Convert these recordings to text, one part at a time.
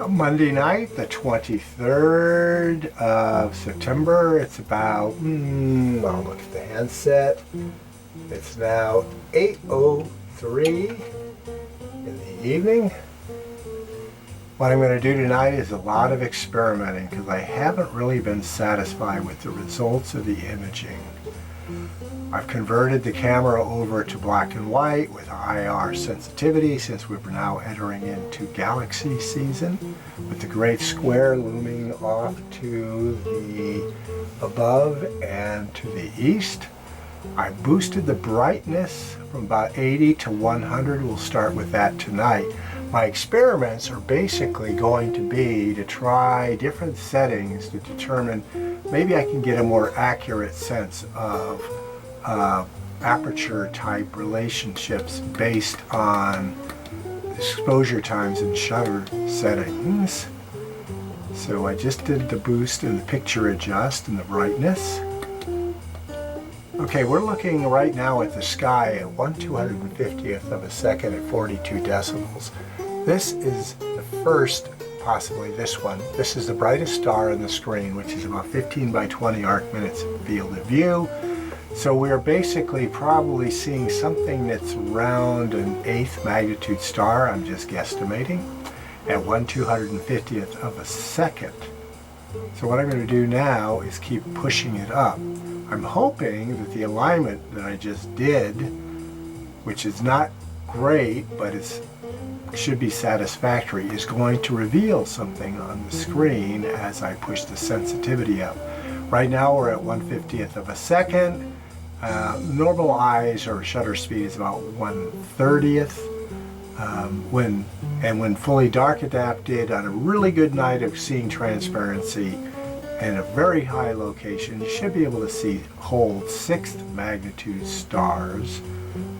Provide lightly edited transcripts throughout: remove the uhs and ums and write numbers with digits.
Monday night, the 23rd of September. It's about, I'll look at the handset. It's now 8:03 in the evening. What I'm going to do tonight is a lot of experimenting because I haven't really been satisfied with the results of the imaging. I've converted the camera over to black and white with IR sensitivity since we're now entering into galaxy season with the great square looming off to the above and to the east. I boosted the brightness from about 80 to 100. We'll start with that tonight. My experiments are basically going to be to try different settings to determine maybe I can get a more accurate sense of aperture type relationships based on exposure times and shutter settings. So I just did the boost and the picture adjust and the brightness. Okay, we're looking right now at the sky at 1/250th of a second at 42 decibels. This is the first, possibly this one. This is the brightest star on the screen, which is about 15 by 20 arc minutes field of view. So we're basically probably seeing something that's around an 8th magnitude star, I'm just guesstimating, at 1/250th of a second. So what I'm going to do now is keep pushing it up. I'm hoping that the alignment that I just did, which is not great, but it should be satisfactory, is going to reveal something on the screen as I push the sensitivity up. Right now we're at 1/50th of a second. Normal eyes or shutter speed is about 1/30th. When fully dark adapted on a really good night of seeing transparency and a very high location, you should be able to see whole 6th magnitude stars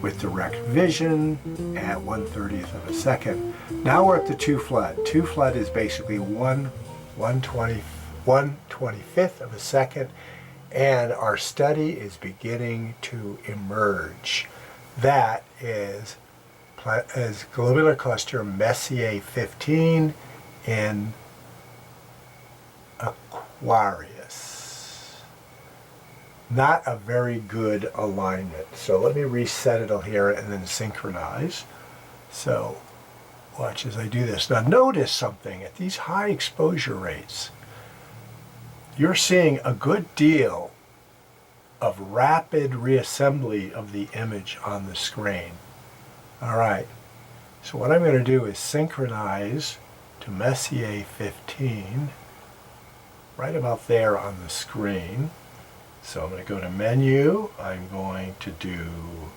with direct vision at 1/30th of a second. Now we're at the 2 flood. 2 flood is basically 1/25th of a second, and our study is beginning to emerge. That is globular cluster Messier 15 in Aquarius. Not a very good alignment. So let me reset it here and then synchronize. So watch as I do this. Now notice something. At these high exposure rates, you're seeing a good deal of rapid reassembly of the image on the screen. All right, so what I'm going to do is synchronize to Messier 15, right about there on the screen. So I'm going to go to Menu, I'm going to do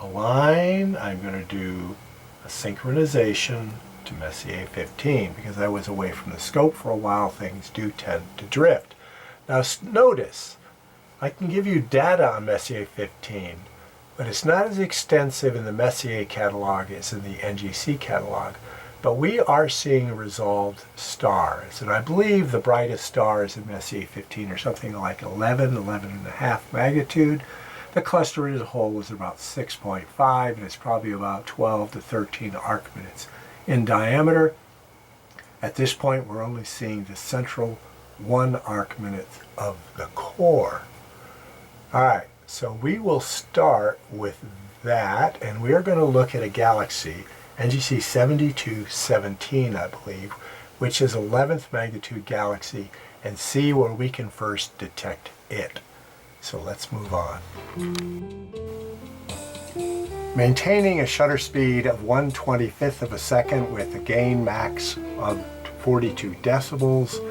Align, I'm going to do a synchronization to Messier 15, because I was away from the scope for a while, things do tend to drift. Now notice, I can give you data on Messier 15, but it's not as extensive in the Messier catalog as in the NGC catalog. But we are seeing resolved stars, and I believe the brightest stars in Messier 15 are something like 11.5 magnitude. The cluster as a whole is about 6.5, and it's probably about 12 to 13 arc minutes in diameter. At this point, we're only seeing the central 1 arc minute of the core. All right, so we will start with that, and we are going to look at a galaxy, NGC 7217, I believe, which is 11th magnitude galaxy, and see where we can first detect it. So let's move on. Maintaining a shutter speed of 1/25th of a second with a gain max of 42 decibels.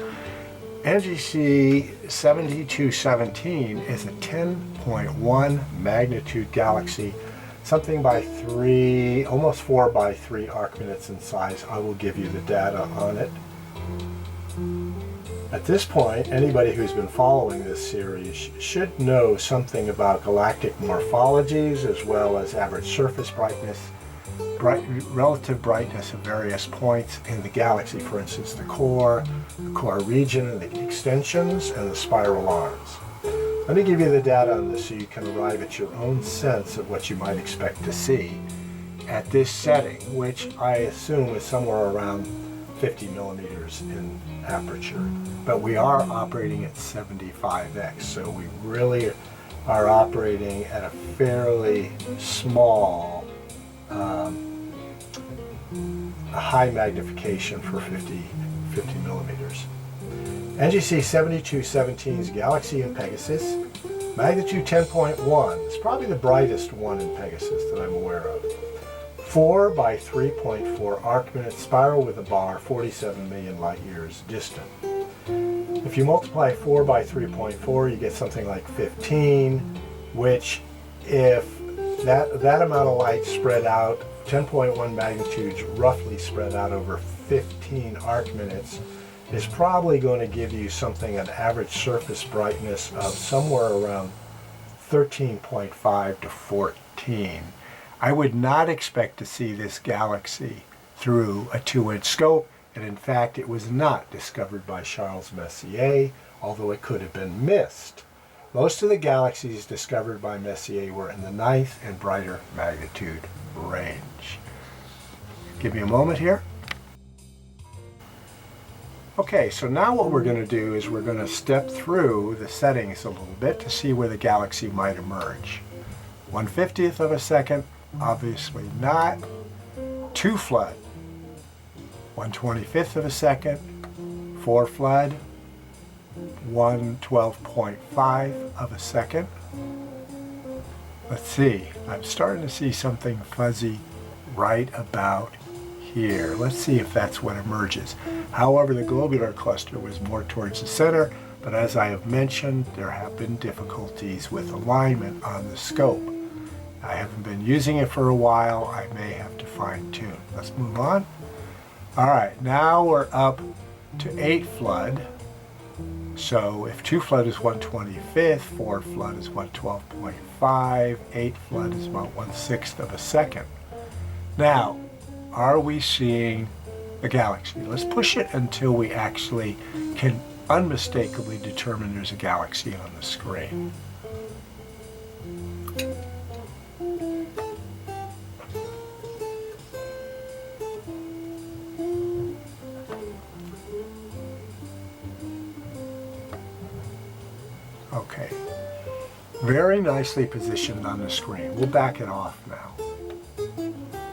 NGC 7217 is a 10.1 magnitude galaxy, something by 3, almost 4 by 3 arc minutes in size. I will give you the data on it. At this point, anybody who's been following this series should know something about galactic morphologies as well as average surface brightness, relative brightness of various points in the galaxy, for instance, the core region and the extensions and the spiral arms. Let me give you the data on this so you can arrive at your own sense of what you might expect to see at this setting, which I assume is somewhere around 50 millimeters in aperture. But we are operating at 75x, so we really are operating at a fairly small, high magnification for 50 millimeters. NGC 7217's Galaxy in Pegasus, magnitude 10.1. It's probably the brightest one in Pegasus that I'm aware of. 4 by 3.4 arc-minute spiral with a bar 47 million light years distant. If you multiply 4 by 3.4, you get something like 15, which if that amount of light spread out, 10.1 magnitudes roughly spread out over 15 arc minutes, is probably going to give you something, an average surface brightness of somewhere around 13.5 to 14. I would not expect to see this galaxy through a 2-inch scope, and in fact it was not discovered by Charles Messier, although it could have been missed. Most of the galaxies discovered by Messier were in the 9th and brighter magnitude range. Give me a moment here. Okay, so now what we're going to do is we're going to step through the settings a little bit to see where the galaxy might emerge. 1/50th of a second, obviously not. 2 flood, 1/25th of a second. 4 flood, 1/12.5 of a second. Let's see, I'm starting to see something fuzzy right about here. Let's see if that's what emerges. However, the globular cluster was more towards the center, but as I have mentioned, there have been difficulties with alignment on the scope. I haven't been using it for a while. I may have to fine tune. Let's move on. All right, now we're up to 8 flood. So if 2 flood is 1/25th, 4 flood is 1/12.5, 8 flood is about 1/6 of a second. Now, are we seeing a galaxy? Let's push it until we actually can unmistakably determine there's a galaxy on the screen. Okay, very nicely positioned on the screen. We'll back it off now.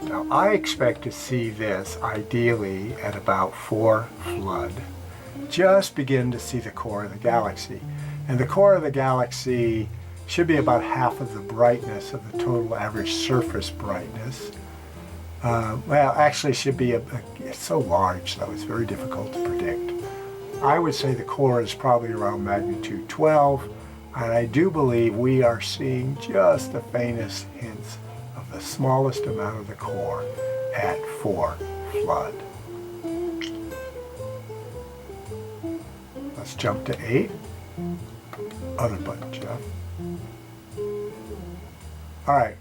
Now I expect to see this ideally at about 4 flood. Just begin to see the core of the galaxy. And the core of the galaxy should be about half of the brightness of the total average surface brightness. Well, actually should be, it's so large though, it's very difficult to predict. I would say the core is probably around magnitude 12, and I do believe we are seeing just the faintest hints of the smallest amount of the core at 4 flood. Let's jump to 8. Other button, Jeff. All right.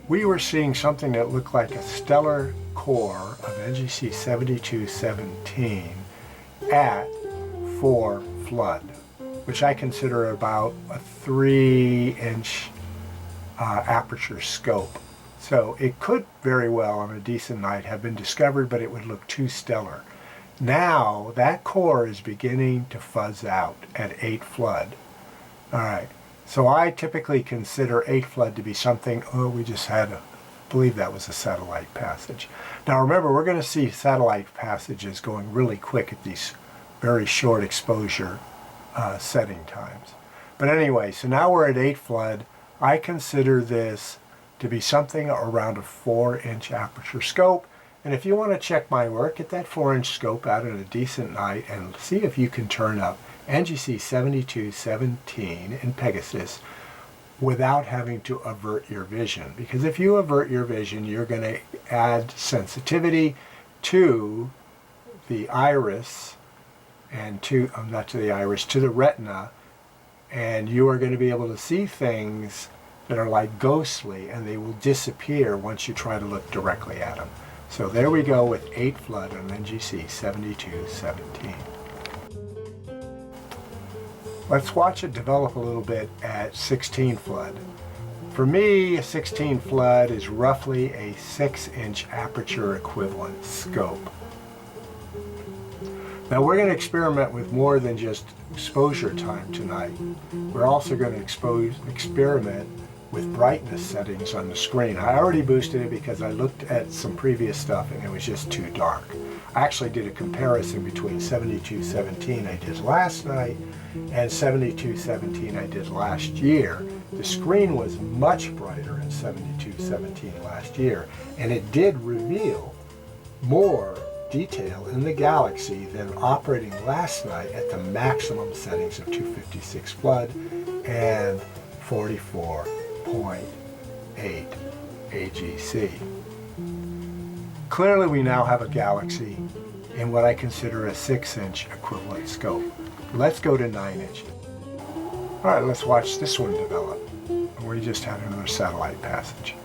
We were seeing something that looked like a stellar core of NGC 7217 at 4 flood, which I consider about a 3-inch aperture scope. So it could very well on a decent night have been discovered, but it would look too stellar. Now that core is beginning to fuzz out at 8 flood. All right, so I typically consider 8 flood to be something, we just had, I believe that was a satellite passage. Now remember, we're going to see satellite passages going really quick at these very short exposure setting times. But anyway, so now we're at 8 flood. I consider this to be something around a 4-inch aperture scope. And if you want to check my work, get that 4-inch scope out at a decent night and see if you can turn up NGC 7217 in Pegasus without having to avert your vision. Because if you avert your vision, you're going to add sensitivity to the iris and to, not to the iris, to the retina, and you are going to be able to see things that are like ghostly, and they will disappear once you try to look directly at them. So there we go with 8 flood on NGC 7217. Let's watch it develop a little bit at 16 flood. For me, a 16 flood is roughly a 6-inch aperture equivalent scope. Now we're going to experiment with more than just exposure time tonight. We're also going to experiment with brightness settings on the screen. I already boosted it because I looked at some previous stuff and it was just too dark. I actually did a comparison between 7217 I did last night and 7217 I did last year. The screen was much brighter in 7217 last year, and it did reveal more detail in the galaxy than operating last night at the maximum settings of 256 flood and 44.8 AGC. Clearly we now have a galaxy in what I consider a 6-inch equivalent scope. Let's go to 9 inches. Alright, let's watch this one develop. We just had another satellite passage.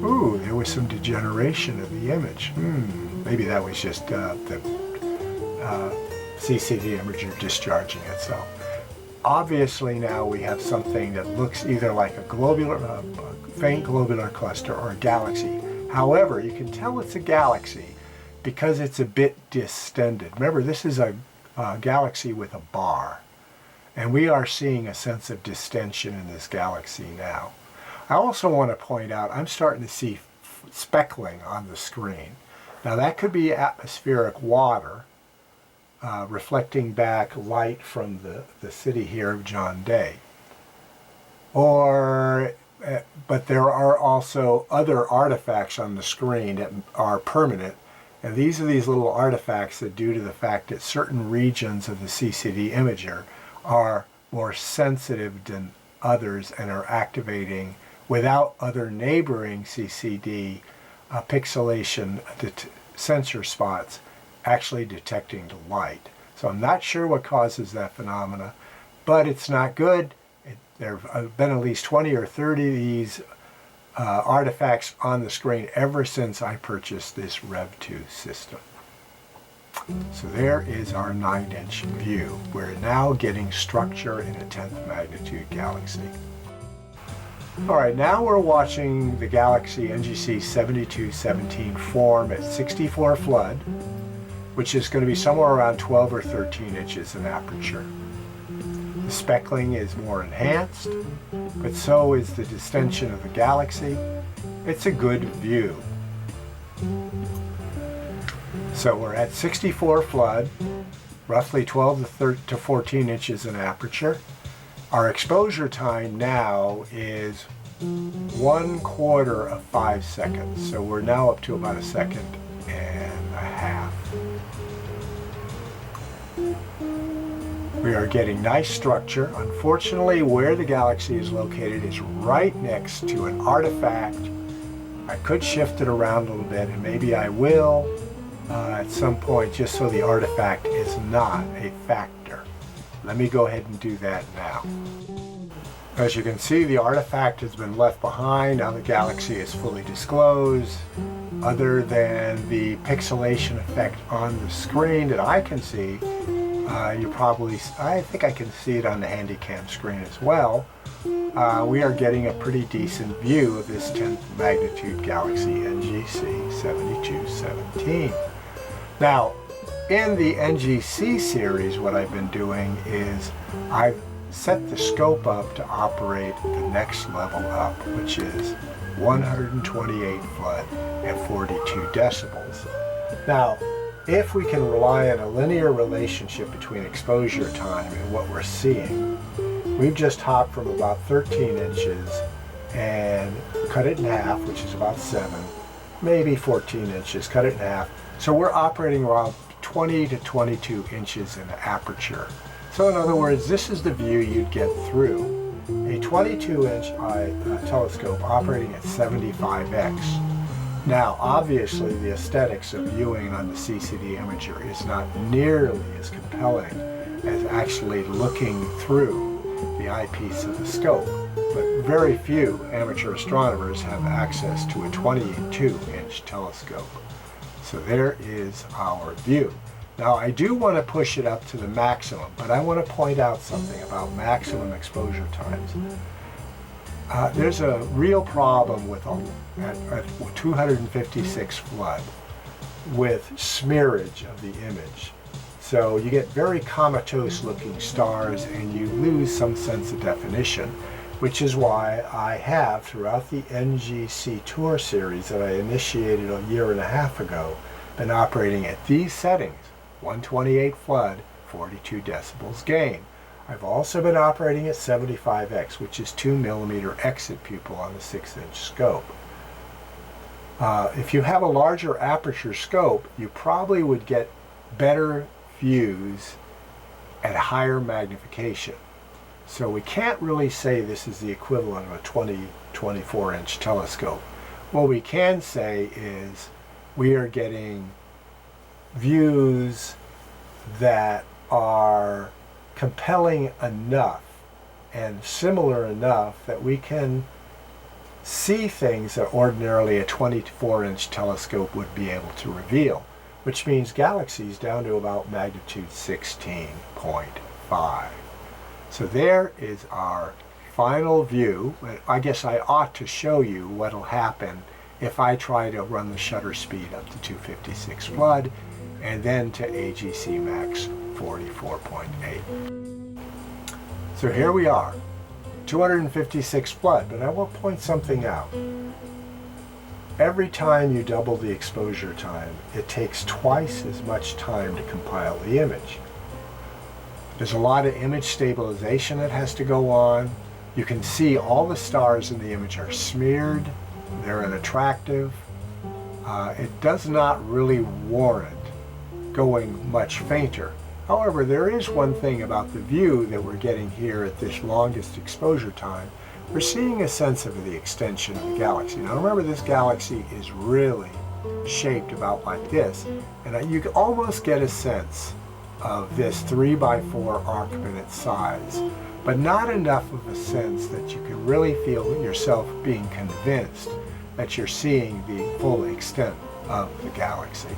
Ooh, there was some degeneration of the image. Maybe that was just the CCD imager discharging itself. Obviously now we have something that looks either like a globular, faint globular cluster or a galaxy. However, you can tell it's a galaxy because it's a bit distended. Remember, this is a galaxy with a bar, and we are seeing a sense of distension in this galaxy now. I also want to point out I'm starting to see speckling on the screen. Now that could be atmospheric water reflecting back light from the city here of John Day. But there are also other artifacts on the screen that are permanent. And these are these little artifacts that, due to the fact that certain regions of the CCD imager are more sensitive than others and are activating without other neighboring CCD pixelation sensor spots actually detecting the light. So I'm not sure what causes that phenomena, but it's not good. There have been at least 20 or 30 of these artifacts on the screen ever since I purchased this REV II system. So there is our 9-inch view. We're now getting structure in a 10th magnitude galaxy. Alright, now we're watching the galaxy NGC 7217 form at 64 flood, which is going to be somewhere around 12 or 13 inches in aperture. The speckling is more enhanced, but so is the distension of the galaxy. It's a good view. So we're at 64 flood, roughly 12 to 14 inches in aperture. Our exposure time now is 1/4 of 5 seconds. So we're now up to about 1.5 seconds. We are getting nice structure. Unfortunately, where the galaxy is located is right next to an artifact. I could shift it around a little bit, and maybe I will at some point, just so the artifact is not a factor. Let me go ahead and do that now. As you can see, the artifact has been left behind. Now the galaxy is fully disclosed. Other than the pixelation effect on the screen that I can see, I think I can see it on the Handycam screen as well. We are getting a pretty decent view of this 10th magnitude galaxy NGC 7217. Now, in the NGC series, what I've been doing is I've set the scope up to operate the next level up, which is 128 flood at 42 decibels. Now, if we can rely on a linear relationship between exposure time and what we're seeing, we've just hopped from about 13 inches and cut it in half, which is about 7, maybe 14 inches, cut it in half. So we're operating around 20 to 22 inches in aperture. So in other words, this is the view you'd get through a 22-inch telescope operating at 75x. Now, obviously, the aesthetics of viewing on the CCD imager is not nearly as compelling as actually looking through the eyepiece of the scope, but very few amateur astronomers have access to a 22-inch telescope. So there is our view. Now I do want to push it up to the maximum, but I want to point out something about maximum exposure times. There's a real problem with at 256 flood with smearage of the image. So you get very comatose looking stars and you lose some sense of definition, which is why I have throughout the NGC tour series that I initiated a year and a half ago been operating at these settings, 128 flood, 42 decibels gain. I've also been operating at 75x, which is 2 millimeter exit pupil on the 6-inch scope. If you have a larger aperture scope, you probably would get better views at higher magnification. So we can't really say this is the equivalent of a 24-inch telescope. What we can say is we are getting views that are compelling enough and similar enough that we can see things that ordinarily a 24-inch telescope would be able to reveal, which means galaxies down to about magnitude 16.5. So there is our final view. I guess I ought to show you what will happen if I try to run the shutter speed up to 256 flood and then to AGC max 44.8. So here we are, 256 flood, but I will point something out. Every time you double the exposure time, it takes twice as much time to compile the image. There's a lot of image stabilization that has to go on. You can see all the stars in the image are smeared, they're unattractive. It does not really warrant going much fainter. However, there is one thing about the view that we're getting here at this longest exposure time. We're seeing a sense of the extension of the galaxy. Now remember, this galaxy is really shaped about like this, and you can almost get a sense of this 3x4 arc minute size, but not enough of a sense that you can really feel yourself being convinced that you're seeing the full extent of the galaxy.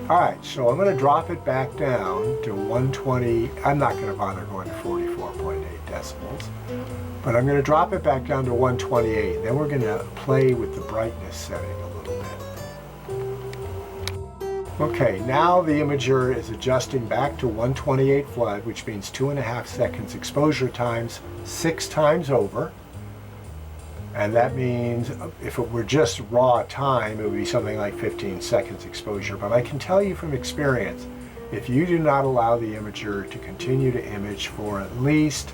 All right, so I'm going to drop it back down to 120. I'm not going to bother going to 44.8 decibels, but I'm going to drop it back down to 128. Then we're going to play with the brightness setting a little bit. Okay, now the imager is adjusting back to 128 flood, which means 2.5 seconds exposure times 6 times over. And that means if it were just raw time, it would be something like 15 seconds exposure. But I can tell you from experience, if you do not allow the imager to continue to image for at least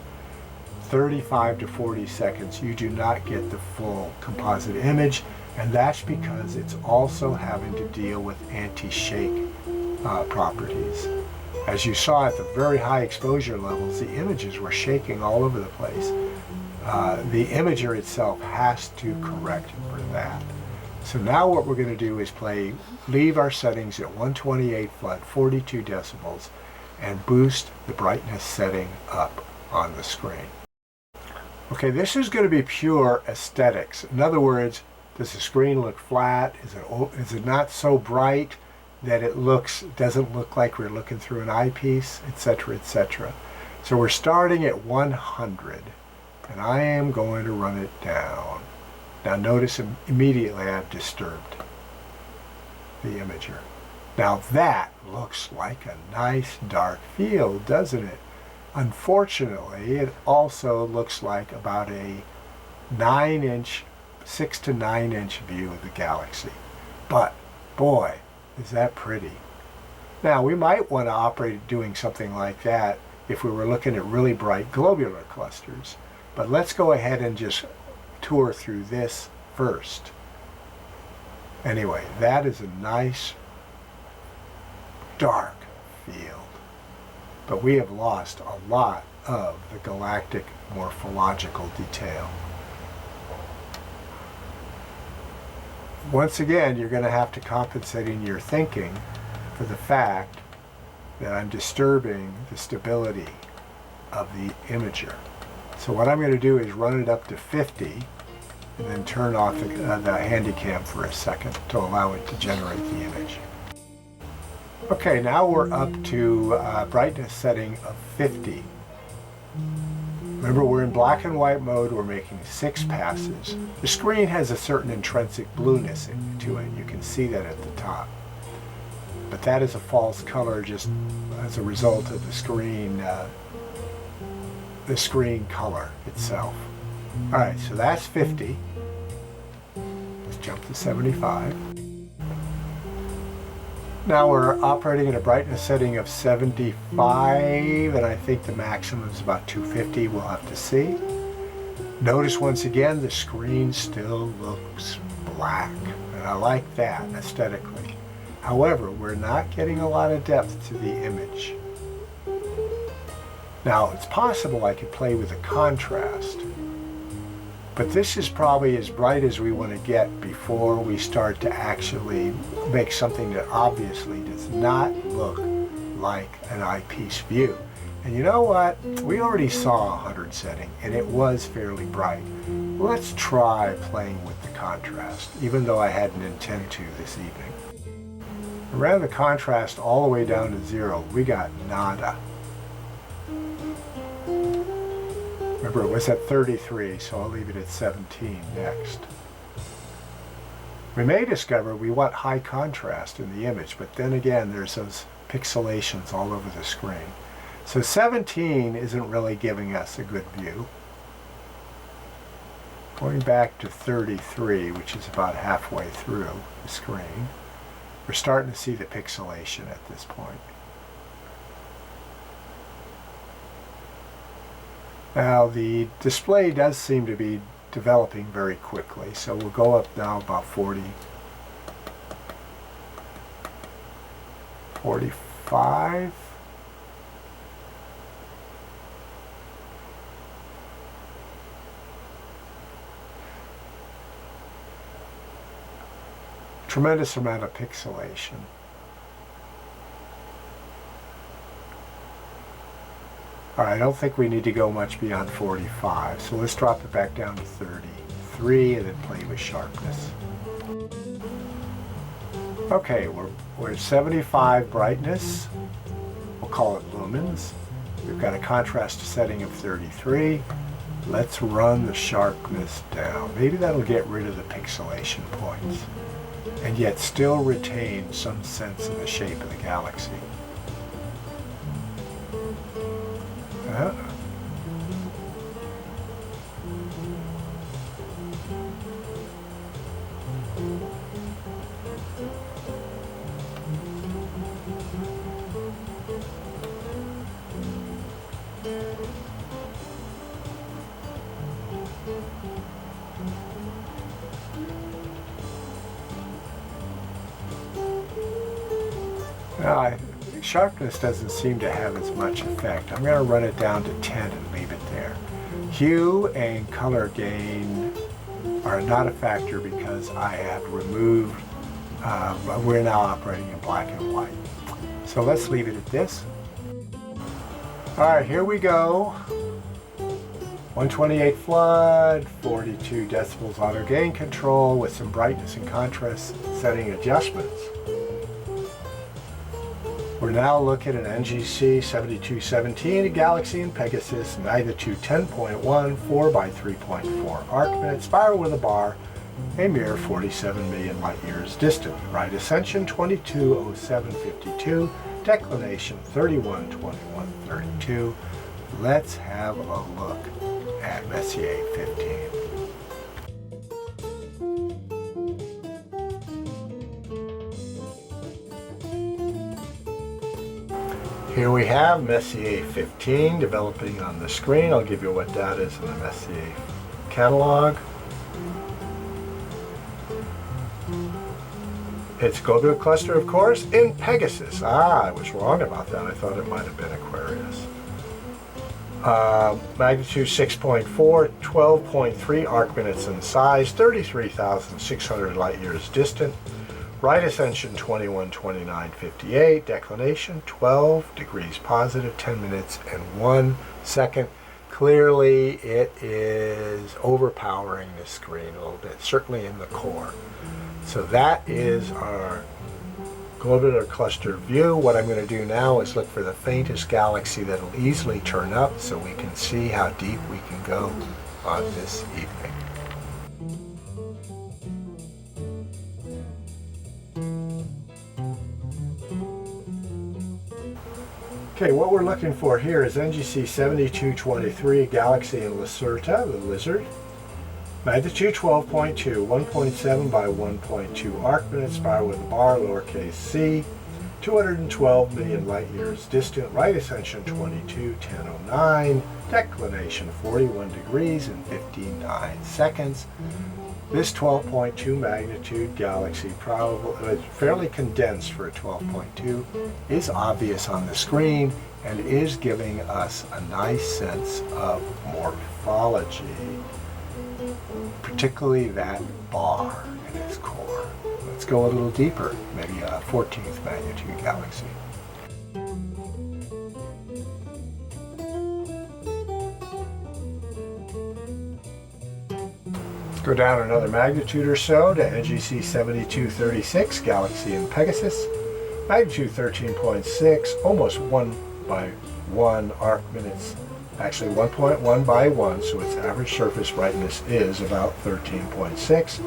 35 to 40 seconds, you do not get the full composite image. And that's because it's also having to deal with anti-shake properties. As you saw at the very high exposure levels, the images were shaking all over the place. The imager itself has to correct for that. So now what we're going to do is leave our settings at 128 flood, 42 decibels, and boost the brightness setting up on the screen. Okay, this is going to be pure aesthetics. In other words, does the screen look flat? Is it not so bright that it doesn't look like we're looking through an eyepiece, etc., etc. So we're starting at 100. And I am going to run it down. Now notice immediately I've disturbed the imager. Now that looks like a nice dark field, doesn't it? Unfortunately, it also looks like about a 6 to 9 inch view of the galaxy. But boy, is that pretty. Now we might want to operate doing something like that if we were looking at really bright globular clusters. But let's go ahead and just tour through this first. Anyway, that is a nice dark field. But we have lost a lot of the galactic morphological detail. Once again, you're going to have to compensate in your thinking for the fact that I'm disturbing the stability of the imager. So what I'm going to do is run it up to 50 and then turn off the handy cam for a second to allow it to generate the image. Okay, now we're up to brightness setting of 50. Remember, we're in black and white mode. We're making 6 passes. The screen has a certain intrinsic blueness to it. You can see that at the top. But that is a false color just as a result of the screen color itself. All right, so that's 50. Let's jump to 75. Now we're operating at a brightness setting of 75, and I think the maximum is about 250. We'll have to see. Notice once again, the screen still looks black, and I like that aesthetically. However, we're not getting a lot of depth to the image. Now, it's possible I could play with the contrast, but this is probably as bright as we want to get before we start to actually make something that obviously does not look like an eyepiece view. And you know what? We already saw a 100 setting, and it was fairly bright. Let's try playing with the contrast, even though I hadn't intended to this evening. I ran the contrast all the way down to 0. We got nada. Remember, it was at 33, so I'll leave it at 17 next. We may discover we want high contrast in the image, but then again, there's those pixelations all over the screen. So 17 isn't really giving us a good view. Going back to 33, which is about halfway through the screen, we're starting to see the pixelation at this point. Now the display does seem to be developing very quickly, so we'll go up now about 40, 45. Tremendous amount of pixelation. All right, I don't think we need to go much beyond 45, so let's drop it back down to 33 and then play with sharpness. Okay, we're at 75 brightness. We'll call it lumens. We've got a contrast setting of 33. Let's run the sharpness down. Maybe that'll get rid of the pixelation points and yet still retain some sense of the shape of the galaxy. Sharpness doesn't seem to have as much effect. I'm going to run it down to 10 and leave it there. Hue and color gain are not a factor because I have removed, we're now operating in black and white. So let's leave it at this. All right, here we go. 128 flood, 42 decibels auto gain control with some brightness and contrast setting adjustments. We're now looking at NGC 7217, a Galaxy and Pegasus, magnitude 10.1, 4 by 3.4 arc minute, spiral with a bar, a mere 47 million light years distant. Right ascension 220752, declination 312132. Let's have a look at Messier 15. Here we have Messier 15 developing on the screen. I'll give you what data is in the Messier catalog. It's globular cluster, of course, in Pegasus. I was wrong about that. I thought it might have been Aquarius. Magnitude 6.4, 12.3 arc minutes in size, 33,600 light years distant. Right ascension 212958, declination 12 degrees positive, 10 minutes and 1 second. Clearly it is overpowering the screen a little bit, certainly in the core. So that is our globular cluster view. What I'm going to do now is look for the faintest galaxy that'll easily turn up so we can see how deep we can go on this evening. Okay, what we're looking for here is NGC 7223, galaxy in Lacerta, the lizard. Magnitude 12.2, 1.7 by 1.2 arc-minute, spiral with a bar, lowercase c, 212 million light years distant, right ascension 22, 1009, declination 41 degrees and 59 seconds. This 12.2 magnitude galaxy, probably fairly condensed for a 12.2, is obvious on the screen and is giving us a nice sense of morphology, particularly that bar in its core. Let's go a little deeper, maybe a 14th magnitude galaxy. Go down another magnitude or so to NGC 7236, galaxy in Pegasus. Magnitude 13.6, almost 1 by 1 arc minutes. Actually 1.1 by 1, so its average surface brightness is about 13.6.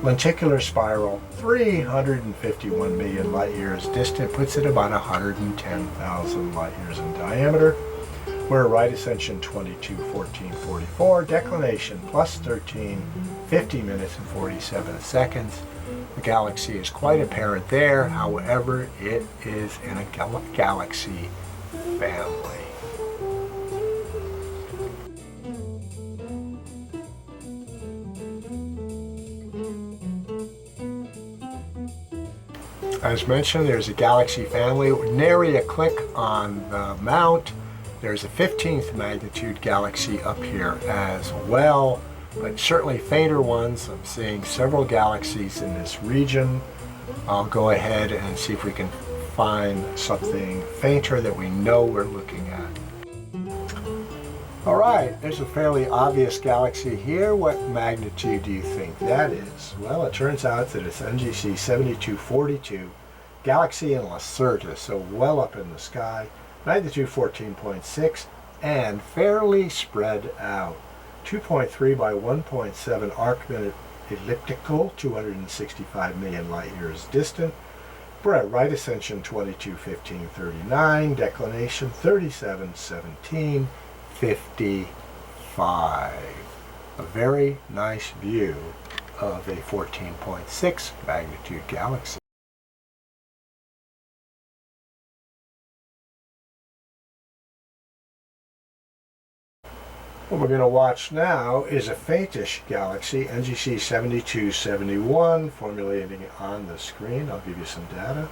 Lenticular spiral, 351 million light years distant, puts it about 110,000 light years in diameter. We're at right ascension 22, 14, 44, declination plus 13, 50 minutes and 47 seconds. The galaxy is quite apparent there, however, it is in a galaxy family. As mentioned, there's a galaxy family. Nary a click on the mount. There's a 15th magnitude galaxy up here as well, but certainly fainter ones. I'm seeing several galaxies in this region. I'll go ahead and see if we can find something fainter that we know we're looking at. All right, there's a fairly obvious galaxy here. What magnitude do you think that is? Well, it turns out that it's NGC 7242, galaxy in Lacerta, so well up in the sky. Magnitude 14.6 and fairly spread out. 2.3 by 1.7 arc-minute elliptical, 265 million light years distant. We're at right ascension 22, 15, 39, declination 37, 17, 55. A very nice view of a 14.6 magnitude galaxy. What we're going to watch now is a faintish galaxy, NGC 7271, formulating on the screen. I'll give you some data.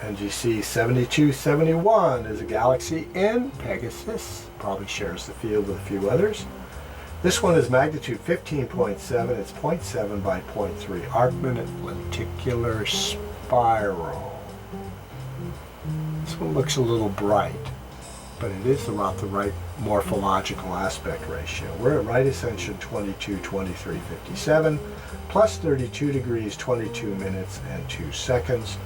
NGC 7271 is a galaxy in Pegasus, probably shares the field with a few others. This one is magnitude 15.7, it's 0.7 by 0.3 arc-minute lenticular spiral. This one looks a little bright, but it is about the right morphological aspect ratio. We're at right ascension 22, 23, 57, plus 32 degrees, 22 minutes and 2 seconds.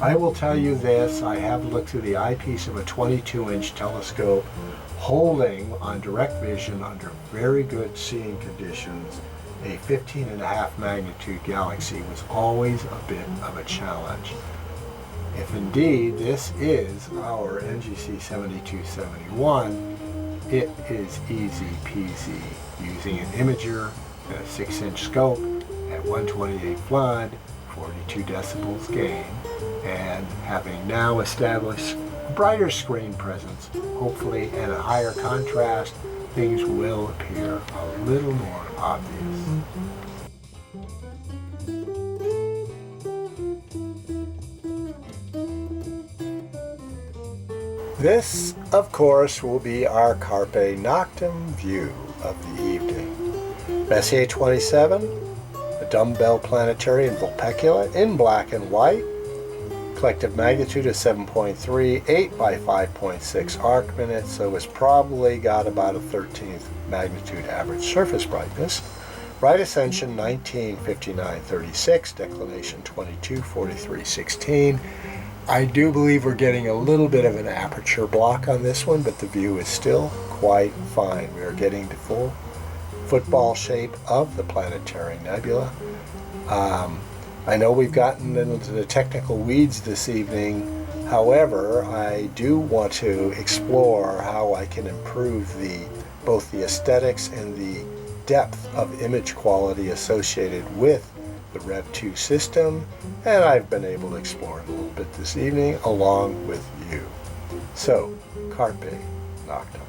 I will tell you this, I have looked through the eyepiece of a 22-inch telescope holding on direct vision under very good seeing conditions. A 15.5 magnitude galaxy was always a bit of a challenge. If indeed this is our NGC 7271, it is easy peasy using an imager and a 6-inch scope at 128 flood, 42 decibels gain, and having now established a brighter screen presence, hopefully, and a higher contrast, things will appear a little more obvious. This, of course, will be our Carpe Noctem view of the evening. Messier 27, a dumbbell planetary in Vulpecula in black and white. Collective magnitude is 7.3, 8 by 5.6 arc minutes, so it's probably got about a 13th magnitude average surface brightness. Right ascension 19:59:36, declination 22:43:16. I do believe we're getting a little bit of an aperture block on this one, but the view is still quite fine. We are getting the full football shape of the planetary nebula. I know we've gotten into the technical weeds this evening. However, I do want to explore how I can improve both the aesthetics and the depth of image quality associated with the REV II system, and I've been able to explore it a little bit this evening along with you. So, carpe noctem.